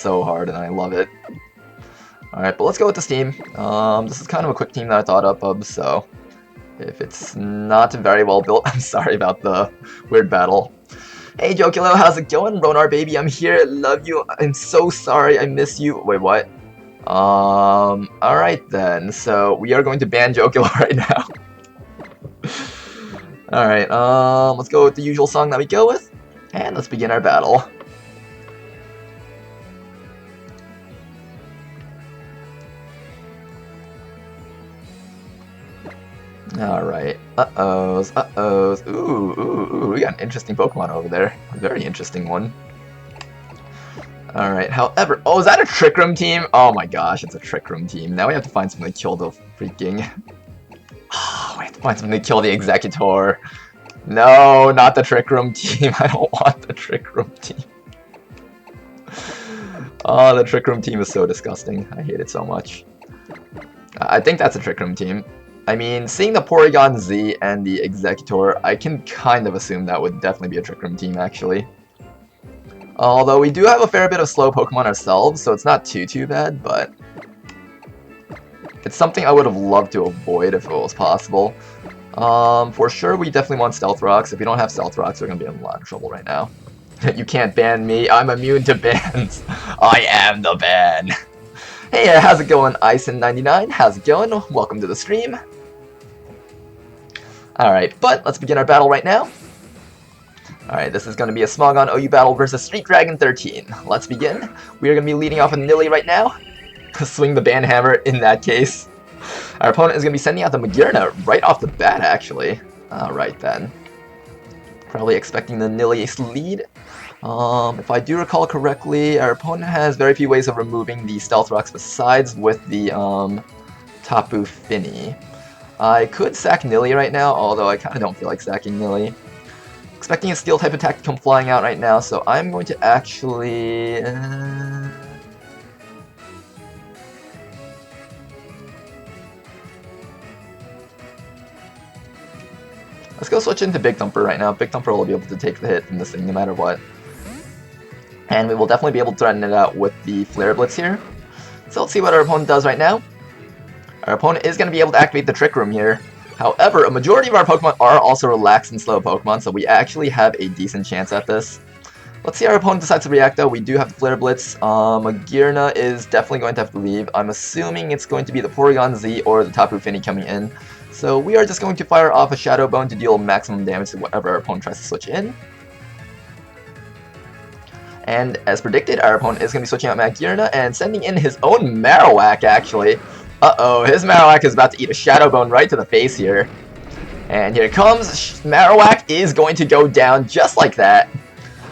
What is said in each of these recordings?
so hard, and I love it. Alright, but let's go with this team. This is kind of a quick team that I thought up of, so if it's not very well built, I'm sorry about the weird battle. Hey Jokilo, how's it going? Ronar baby, I'm here, love you, I'm so sorry, I miss you. Wait, what? Alright then, so we are going to ban Jokilo right now. Alright, let's go with the usual song that we go with, and let's begin our battle. Alright, uh-ohs, ooh, we got an interesting Pokemon over there, a very interesting one. Alright, however, oh, is that a Trick Room team? Oh my gosh, it's a Trick Room team. Now we have to find something to kill the freaking... Oh, we have to find something to kill the Executor. No, not the Trick Room team. I don't want the Trick Room team. Oh, the Trick Room team is so disgusting. I hate it so much. I think that's a Trick Room team. I mean, seeing the Porygon Z and the Executor, I can kind of assume that would definitely be a Trick Room team, actually. Although we do have a fair bit of slow Pokemon ourselves, so it's not too bad, but it's something I would have loved to avoid if it was possible. For sure, we definitely want Stealth Rocks. If we don't have Stealth Rocks, we're going to be in a lot of trouble right now. You can't ban me. I'm immune to bans. I am the ban. Hey, how's it going, Ison99? How's it going? Welcome to the stream. Alright, but let's begin our battle right now. Alright, this is going to be a Smogon OU battle versus Street Dragon 13. Let's begin. We are going to be leading off with Nilly right now. Swing the ban hammer in that case. Our opponent is going to be sending out the Magearna right off the bat, actually. Alright then. Probably expecting the Nilly lead. If I do recall correctly, our opponent has very few ways of removing the Stealth Rocks besides with the Tapu Fini. I could sack Nilly right now, although I kind of don't feel like sacking Nilly. Expecting a Steel type attack to come flying out right now, so I'm going to actually... Let's go switch into Big Thumper right now. Big Thumper will be able to take the hit from this thing no matter what. And we will definitely be able to threaten it out with the Flare Blitz here. So let's see what our opponent does right now. Our opponent is going to be able to activate the Trick Room here. However, a majority of our Pokemon are also relaxed and slow Pokemon, so we actually have a decent chance at this. Let's see how our opponent decides to react though. We do have the Flare Blitz. Magearna is definitely going to have to leave. I'm assuming it's going to be the Porygon Z or the Tapu Fini coming in. So we are just going to fire off a Shadow Bone to deal maximum damage to whatever our opponent tries to switch in. And as predicted, our opponent is going to be switching out Magearna and sending in his own Marowak, actually. Uh-oh, his Marowak is about to eat a Shadow Bone right to the face here. And here it comes. Marowak is going to go down just like that.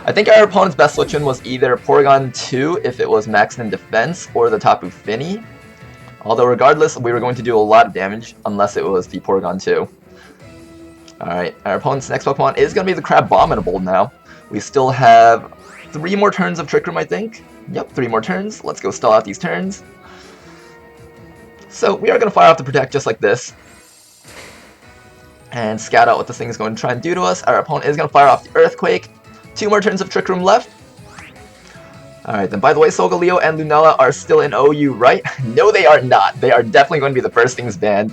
I think our opponent's best switch-in was either Porygon 2 if it was maxed in defense, or the Tapu Fini. Although regardless, we were going to do a lot of damage unless it was the Porygon 2. Alright, our opponent's next Pokemon is going to be the Crabominable now. We still have 3 more turns of Trick Room, I think. Yep, 3 more turns. Let's go stall out these turns. So we are going to fire off the Protect just like this. And scout out what this thing is going to try and do to us. Our opponent is going to fire off the Earthquake. 2 more turns of Trick Room left. Alright then, by the way, Solgaleo and Lunella are still in OU, right? No, they are not. They are definitely going to be the first things banned.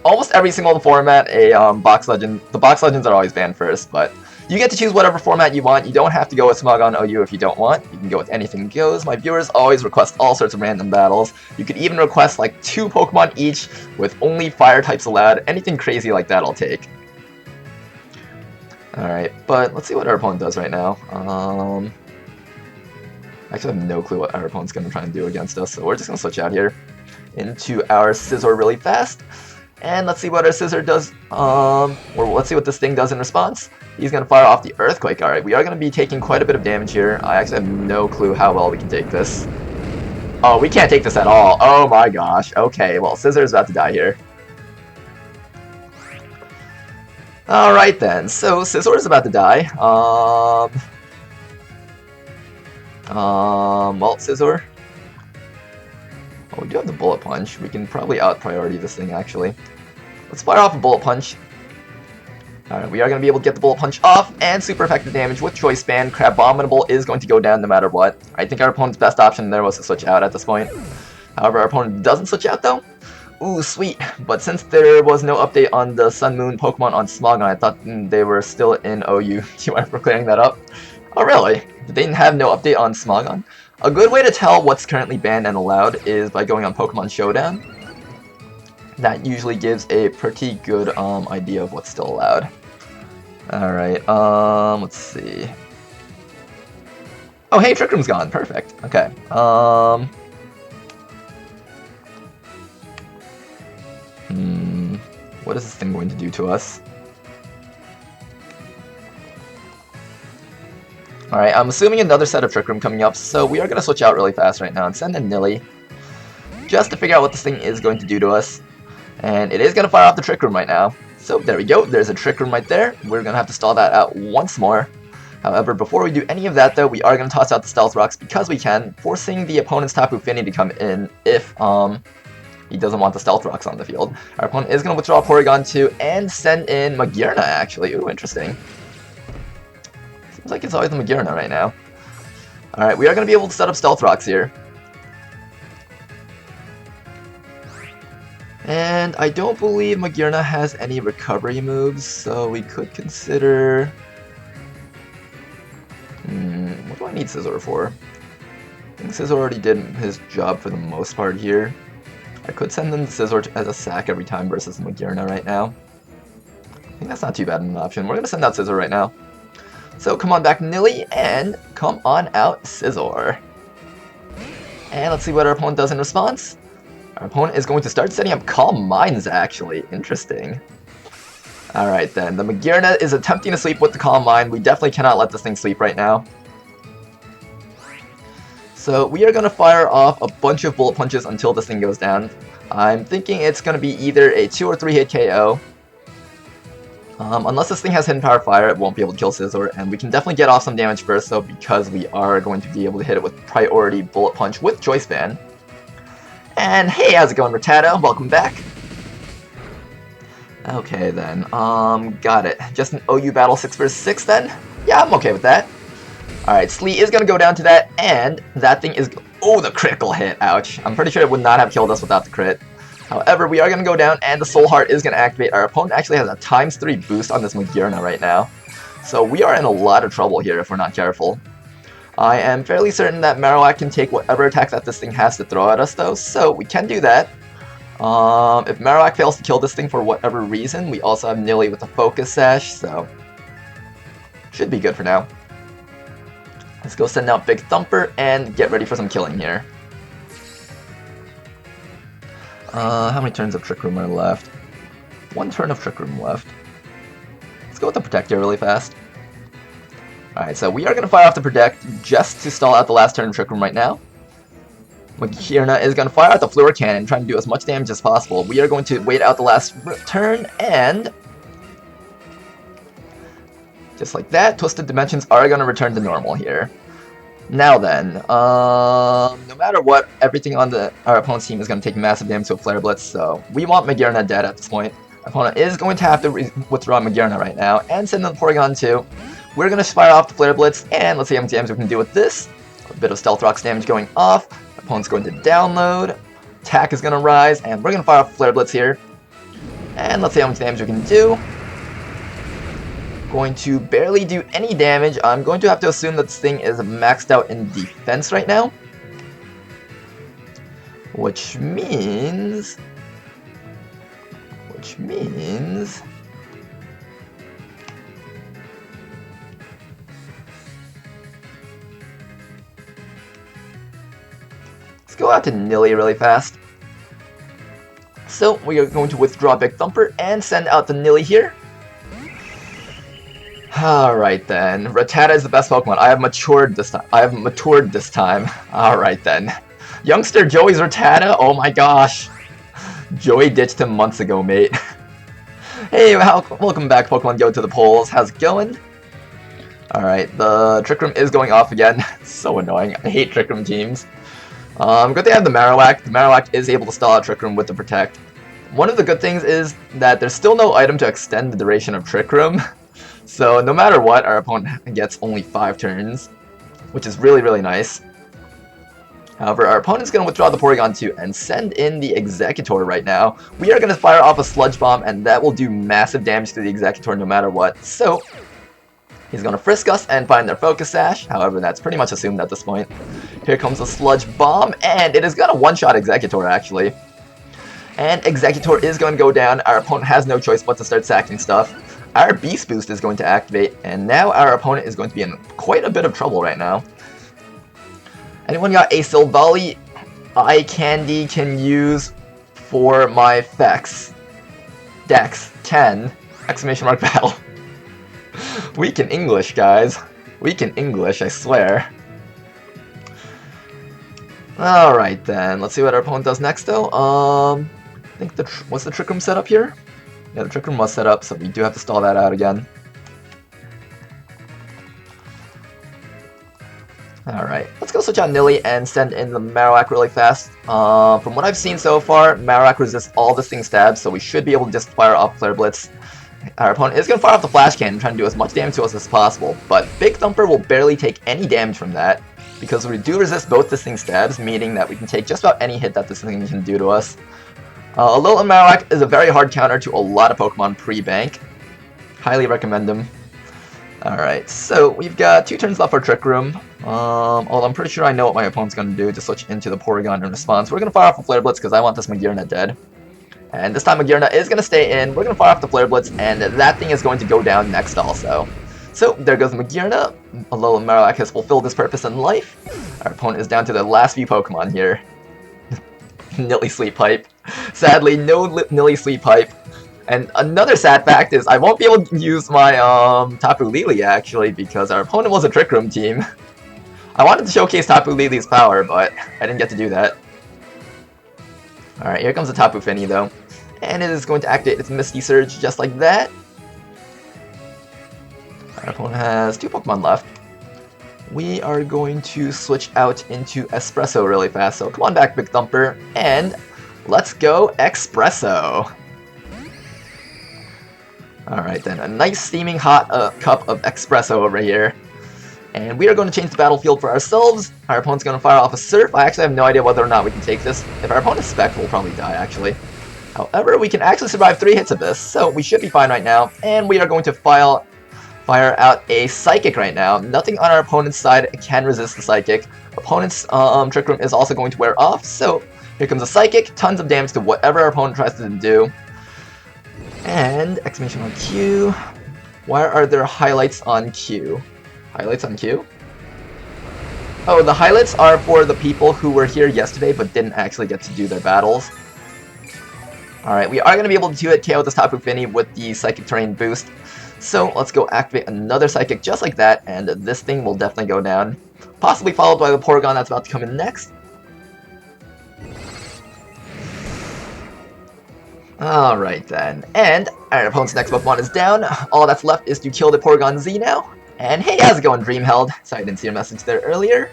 Almost every single format, the Box Legends are always banned first, but you get to choose whatever format you want. You don't have to go with Smogon OU if you don't want. You can go with anything goes. My viewers always request all sorts of random battles. You could even request like 2 Pokemon each with only fire types allowed. Anything crazy like that I'll take. Alright, but let's see what our opponent does right now. I actually have no clue what our opponent's going to try and do against us, so we're just going to switch out here into our Scizor really fast. And let's see what our Scizor does, or let's see what this thing does in response. He's going to fire off the Earthquake. Alright, we are going to be taking quite a bit of damage here. I actually have no clue how well we can take this. Oh, we can't take this at all. Oh my gosh. Okay, well, Scizor is about to die here. Alright then, so Scizor is about to die. Well, Scizor. Oh, we do have the Bullet Punch. We can probably out-priority this thing, actually. Let's fire off a Bullet Punch. Alright, we are going to be able to get the Bullet Punch off, and super effective damage with Choice Band. Crabominable is going to go down no matter what. I think our opponent's best option there was to switch out at this point. However, our opponent doesn't switch out though. Ooh, sweet. But since there was no update on the Sun Moon Pokemon on Smogon, I thought they were still in OU. Do you mind for clearing that up? Oh, really? They didn't have no update on Smogon? A good way to tell what's currently banned and allowed is by going on Pokemon Showdown. That usually gives a pretty good idea of what's still allowed. Alright, let's see. Oh, hey, Trick Room's gone. Perfect. Okay. What is this thing going to do to us? Alright, I'm assuming another set of Trick Room coming up, so we are going to switch out really fast right now and send in Nilly, just to figure out what this thing is going to do to us. And it is going to fire off the Trick Room right now. So there we go, there's a Trick Room right there. We're going to have to stall that out once more. However, before we do any of that though, we are going to toss out the Stealth Rocks because we can, forcing the opponent's Tapu Fini to come in if he doesn't want the Stealth Rocks on the field. Our opponent is going to withdraw Porygon 2 and send in Magearna actually. Ooh, interesting. Seems like it's always the Magearna right now. Alright, we are going to be able to set up Stealth Rocks here. And I don't believe Magearna has any recovery moves, so we could consider... what do I need Scizor for? I think Scizor already did his job for the most part here. I could send in the Scizor as a sack every time versus Magearna right now. I think that's not too bad an option. We're going to send out Scizor right now. So come on back Nilly, and come on out Scizor. And let's see what our opponent does in response. Our opponent is going to start setting up Calm Minds, actually. Interesting. Alright then, the Magearna is attempting to sleep with the Calm Mind. We definitely cannot let this thing sleep right now. So we are going to fire off a bunch of Bullet Punches until this thing goes down. I'm thinking it's going to be either a 2 or 3 hit KO. Unless this thing has Hidden Power Fire, it won't be able to kill Scizor, and we can definitely get off some damage first though, because we are going to be able to hit it with Priority Bullet Punch with Choice Band. And hey, how's it going, Rattata? Welcome back. Okay then, got it. Just an OU battle 6 vs 6 then? Yeah, I'm okay with that. Alright, Sleet is gonna go down to that, and that thing is... Oh, the critical hit, ouch. I'm pretty sure it would not have killed us without the crit. However, we are gonna go down, and the Soul Heart is gonna activate. Our opponent actually has a ×3 boost on this Magearna right now. So we are in a lot of trouble here if we're not careful. I am fairly certain that Marowak can take whatever attacks that this thing has to throw at us though, so we can do that. If Marowak fails to kill this thing for whatever reason, we also have Nilly with a Focus Sash, so should be good for now. Let's go send out Big Thumper and get ready for some killing here. How many turns of Trick Room are left? 1 turn of Trick Room left. Let's go with the Protect here really fast. Alright, so we are going to fire off the Protect just to stall out the last turn of Trick Room right now. Magearna is going to fire out the Fluor Cannon, trying to do as much damage as possible. We are going to wait out the last turn, and... just like that, Twisted Dimensions are going to return to normal here. Now then, no matter what, everything on our opponent's team is going to take massive damage to a Flare Blitz, so we want Magearna dead at this point. Our opponent is going to have to withdraw Magearna right now, and send in the Porygon 2. We're going to fire off the Flare Blitz, and let's see how much damage we can do with this. A bit of Stealth Rocks damage going off. Our opponent's going to download. Attack is going to rise, and we're going to fire off Flare Blitz here. And let's see how much damage we can do. Going to barely do any damage. I'm going to have to assume that this thing is maxed out in defense right now. Which means... let's go out to Nilly really fast. So we are going to withdraw Big Thumper and send out the Nilly here. Alright then, Rattata is the best Pokemon. I have matured this time. Alright then. Youngster Joey's Rattata? Oh my gosh. Joey ditched him months ago, mate. Hey, welcome back, Pokemon Go to the polls. How's it going? Alright, the Trick Room is going off again. So annoying. I hate Trick Room teams. Good thing I have the Marowak. The Marowak is able to stall out Trick Room with the Protect. One of the good things is that there's still no item to extend the duration of Trick Room. So no matter what, our opponent gets only 5 turns, which is really, really nice. However, our opponent's going to withdraw the Porygon 2 and send in the Executor right now. We are going to fire off a Sludge Bomb, and that will do massive damage to the Executor no matter what. So, he's going to Frisk us and find their Focus Sash. However, that's pretty much assumed at this point. Here comes a Sludge Bomb, and it is going to one-shot Executor, actually. And Executor is going to go down. Our opponent has no choice but to start sacking stuff. Our Beast Boost is going to activate, and now our opponent is going to be in quite a bit of trouble right now. Anyone got a Silvally Eye Candy can use for my Fex? Dex 10! Exclamation mark battle. We can English, guys. We can English, I swear. Alright then, let's see what our opponent does next though. I think was the Trick Room set up here? Yeah, the Trick Room was set up, so we do have to stall that out again. Alright, let's go switch out Nilly and send in the Marowak really fast. From what I've seen so far, Marowak resists all the Sting Stabs, so we should be able to just fire off Flare Blitz. Our opponent is going to fire off the Flash Cannon, trying to do as much damage to us as possible, but Big Thumper will barely take any damage from that, because we do resist both the Sting Stabs, meaning that we can take just about any hit that this thing can do to us. Alolan Marowak is a very hard counter to a lot of Pokemon pre-bank. Highly recommend him. Alright, so we've got 2 turns left for Trick Room. Although I'm pretty sure I know what my opponent's going to do to switch into the Porygon in response. We're going to fire off a Flare Blitz because I want this Magearna dead. And this time Magearna is going to stay in. We're going to fire off the Flare Blitz, and that thing is going to go down next also. So there goes Magearna. Alolan Marowak has fulfilled his purpose in life. Our opponent is down to the last few Pokemon here. Nilly Sleep Pipe. Sadly, no Nilly Sleep Pipe. And another sad fact is I won't be able to use my Tapu Lele actually because our opponent was a Trick Room team. I wanted to showcase Tapu Lele's power, but I didn't get to do that. Alright, here comes the Tapu Fini though. And it is going to activate its Misty Surge just like that. Our opponent has 2 Pokemon left. We are going to switch out into Espresso really fast, so come on back, Big Thumper, and let's go Espresso! Alright then, a nice steaming hot cup of Espresso over here. And we are going to change the battlefield for ourselves. Our opponent's going to fire off a Surf. I actually have no idea whether or not we can take this. If our opponent's Spec, we'll probably die actually. However, we can actually survive 3 hits of this, so we should be fine right now. And we are going to fire out a Psychic right now. Nothing on our opponent's side can resist the Psychic. Opponent's Trick Room is also going to wear off, so here comes a Psychic. Tons of damage to whatever our opponent tries to do. And exclamation on Q. Why are there highlights on Q? Highlights on Q? Oh, the highlights are for the people who were here yesterday but didn't actually get to do their battles. Alright, we are going to be able to 2-hit KO this Tapu Fini with the Psychic Terrain boost. So let's go activate another Psychic just like that, and this thing will definitely go down. Possibly followed by the Porygon that's about to come in next. Alright then, and our opponent's next Pokemon is down. All that's left is to kill the Porygon Z now. And hey, how's it going, Dreamheld? Sorry I didn't see your message there earlier.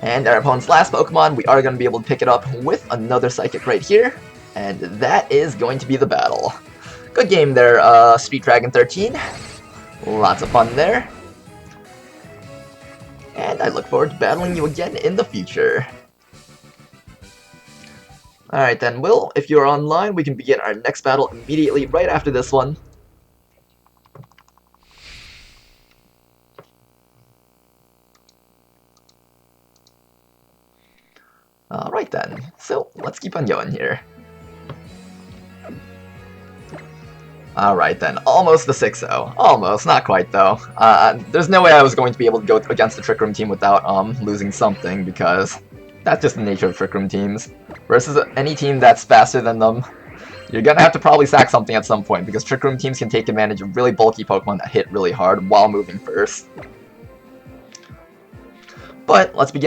And our opponent's last Pokemon, we are going to be able to pick it up with another Psychic right here. And that is going to be the battle. Good game there, Street Dragon 13. Lots of fun there. And I look forward to battling you again in the future. Alright then, Will, if you're online, we can begin our next battle immediately right after this one. Alright then, so let's keep on going here. Alright then, almost the 6-0. Almost, not quite though. There's no way I was going to be able to go against the Trick Room team without losing something, because that's just the nature of Trick Room teams. Versus any team that's faster than them, you're gonna have to probably sack something at some point, because Trick Room teams can take advantage of really bulky Pokemon that hit really hard while moving first. But let's begin